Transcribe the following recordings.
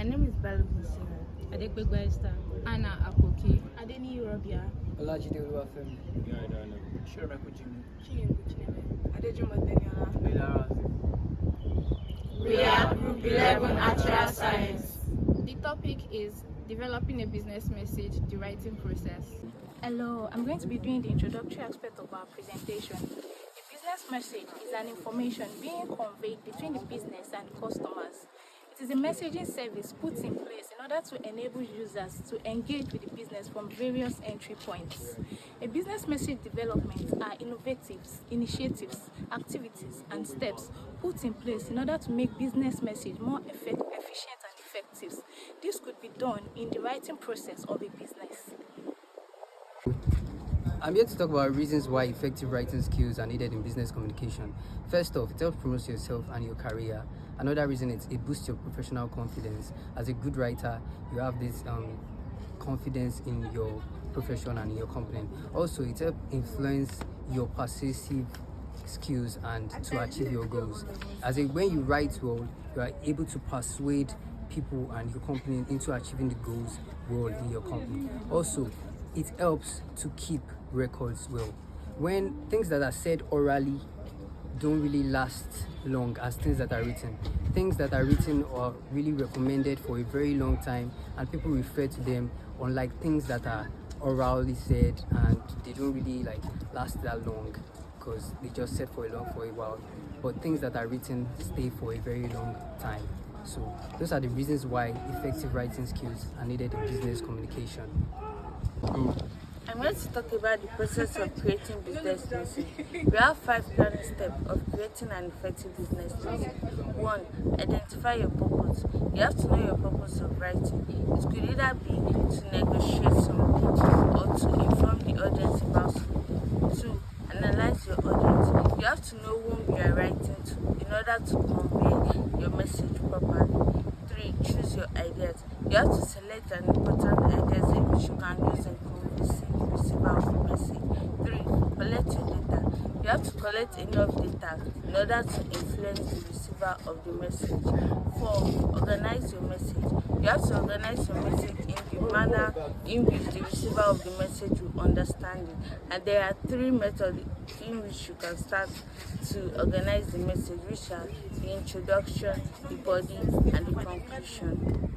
My name is Balogun Sarah. Adekbegba Esther. Anna Akoki. Adeni Robia. Olajide Oluwafemi. Adejuma Deniola. We are Group 11 Actuarial Science. The topic is developing a business message, the writing process. Hello, I'm going to be doing the introductory aspect of our presentation. The business message is an information being conveyed between the business and customers. It is a messaging service put in place in order to enable users to engage with the business from various entry points. A business message development are initiatives, activities, and steps put in place in order to make business message more efficient and effective. This could be done in the writing process of a business. I'm here to talk about reasons why effective writing skills are needed in business communication. First off, it helps promote yourself and your career. Another reason is it boosts your professional confidence. As a good writer, you have this confidence in your profession and in your company. Also, it helps influence your persuasive skills and to achieve your goals. When you write well, you are able to persuade people and your company into achieving the goals well in your company. Also, it helps to keep records well. When things that are said orally don't really last long as things that are written are really recommended for a very long time and people refer to them, unlike things that are orally said and they don't really last that long because they just said for a while, but things that are written stay for a very long time. So those are the reasons why effective writing skills are needed in business communication. I'm going to talk about the process of creating business message. We have 5 planning steps of creating an effective business message. 1. Identify your purpose. You have to know your purpose of writing. It could either be to negotiate something or to inform the audience about something. 2. Analyze your audience. You have to know whom you are writing to in order to convey your message properly. 3. Choose your ideas. You have to select an important ideas in which you can use in convincing the receiver of the message. 3. Collect your data. You have to collect enough data in order to influence the receiver of the message. 4. Organize your message. You have to organize your message in the manner in which the receiver of the message will understand it. And there are 3 methods in which you can start to organize the message, which are the introduction, the body, and the conclusion.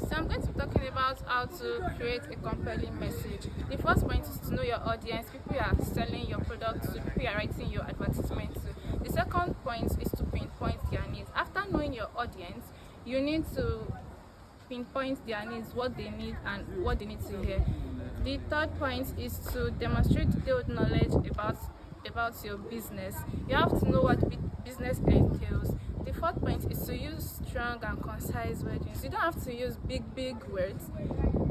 So I'm going to be talking about how to create a compelling message. The first point is to know your audience, people you are selling your product to, people you are writing your advertisement to. The second point is to pinpoint their needs. After knowing your audience, you need to pinpoint their needs, what they need and what they need to hear. The third point is to demonstrate detailed knowledge about your business. You have to know what business entails. The fourth point is to use strong and concise wordings. You don't have to use big words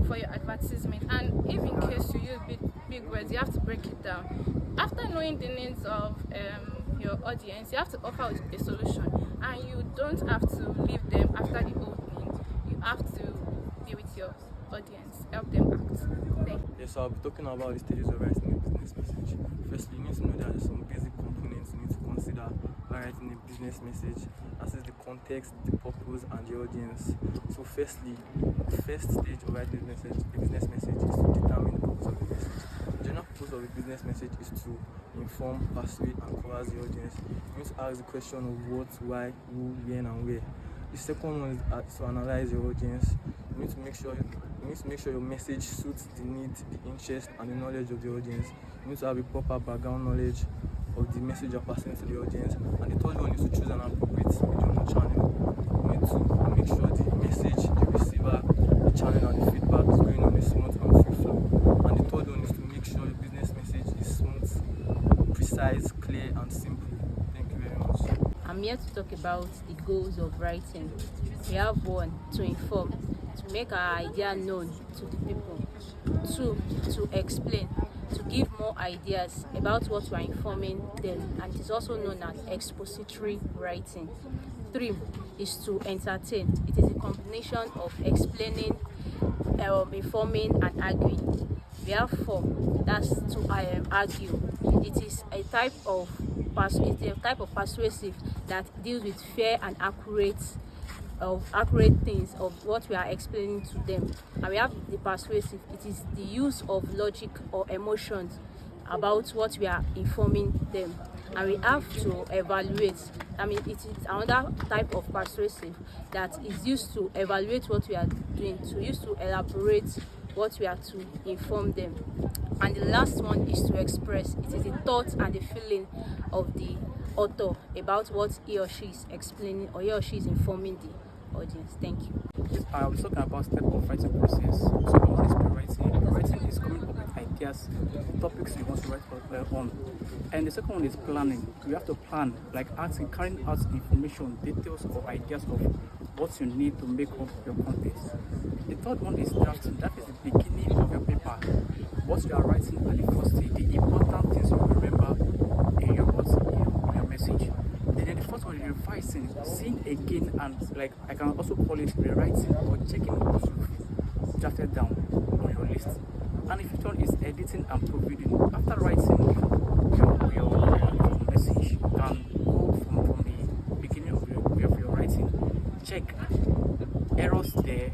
for your advertisement, and if in case you use big words, you have to break it down. After knowing the needs of your audience, you have to offer a solution, and you don't have to leave them after the opening. You have to be with your audience, help them act. Thank you. Yes, so I'll be talking about the stages of writing a business message. Firstly, you need to know that there's some basic components you need to consider while writing a business message, as is the context, the purpose, and the audience. So firstly, the first stage of writing a business message is to determine the purpose of the message. The general purpose of a business message is to inform, persuade, and coerce the audience. You need to ask the question of what, why, who, when, and where. The second one is to analyze your audience. You need to make sure your message suits the need, the interest, and the knowledge of the audience. You need to have a proper background knowledge of the message you're passing to the audience. And the third one is to choose an appropriate medium or channel. You need to make sure the message, the receiver, the channel, and the feedback is going on a smooth and free flow. And the third one is to make sure your business message is smooth, precise, clear, and simple. Thank you very much. I'm here to talk about the goals of writing. We have 1, to inform, to make our idea known to the people. 2, to explain, to give more ideas about what we are informing them, and it is also known as expository writing. 3 is to entertain. It is a combination of explaining, informing, and arguing. We have 4, that's to argue. It is a type of persuasive that deals with fair and accurate of accurate things of what we are explaining to them. And we have the persuasive. It is the use of logic or emotions about what we are informing them. And we have to evaluate. I mean, it is another type of persuasive that is used to evaluate what we are doing, to use to elaborate what we are to inform them. And the last one is to express. It is the thought and the feeling of the author about what he or she is explaining, or he or she is informing the audience. Thank you. Yes, I was talking about step of writing process. So one is pre-writing. Writing is coming up with ideas, topics you want to write on. And the second one is planning. You have to plan, like asking, carrying out information, details or ideas of what you need to make up your content. The third one is drafting. That is the beginning of your paper. What you are writing at the first stage, the important things you remember in your words, in your message. Then the fourth one is revising, seeing again, and like I can also call it rewriting or checking what you've jotted down on your list. And the fifth one is editing and proofreading. After writing your message, you can go from the beginning of your writing, check errors there,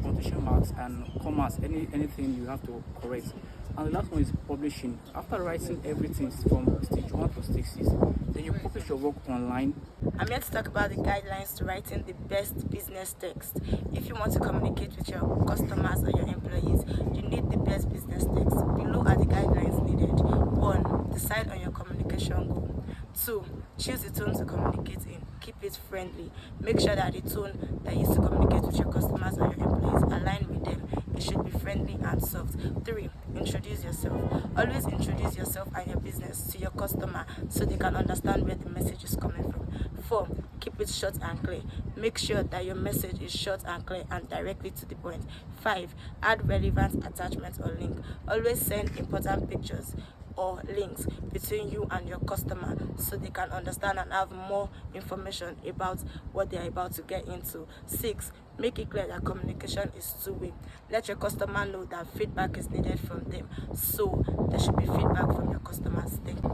punctuation marks and commas, anything you have to correct. And the last one is publishing. After writing everything from stage 1 to stage 6, then you publish your work online. I'm here to talk about the guidelines to writing the best business text. If you want to communicate with your customers or your employees, you need the best business text. Below are the guidelines needed. 1. Decide on your communication goal. 2. Choose the tone to communicate in. Keep it friendly. Make sure that the tone that you use to communicate with your customers or your employees align with them. It should be friendly and soft. 3. Introduce yourself. Always introduce yourself and your business to your customer so they can understand where the message is coming from. 4. Keep it short and clear. Make sure that your message is short and clear and directly to the point. 5. Add relevant attachments or link. Always send important pictures or links between you and your customer so they can understand and have more information about what they are about to get into. 6. Make it clear that communication is two-way. Let your customer know that feedback is needed from them, so there should be feedback from your customers. Thank you.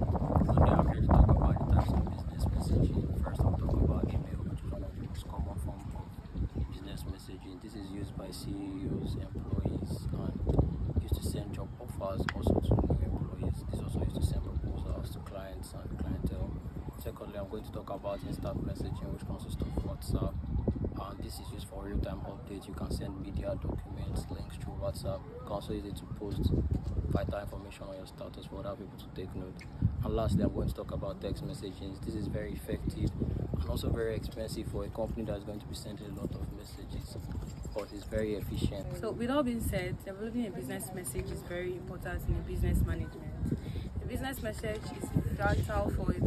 So now I'm here to talk about the types of business messaging. First, I'll talk about email, which is one of the most common form of business messaging. This is used by CEOs, employees, and used to send job offers also to new employees. This also used to send proposals to clients and clientele. Secondly, I'm going to talk about instant messaging, which consists of WhatsApp. This is used for real-time updates. You can send media documents, links through WhatsApp. You can also use it to post vital information on your status for other people to take note. And lastly, I'm going to talk about text messaging. This is very effective and also very expensive for a company that's going to be sending a lot of messages, but it's very efficient. So with all being said, developing a business message is very important in a business management. The business message is vital for the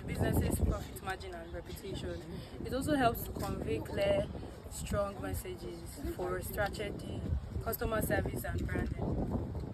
business's profit margin and reputation. It also helps to convey clear, strong messages for strategy, customer service and branding.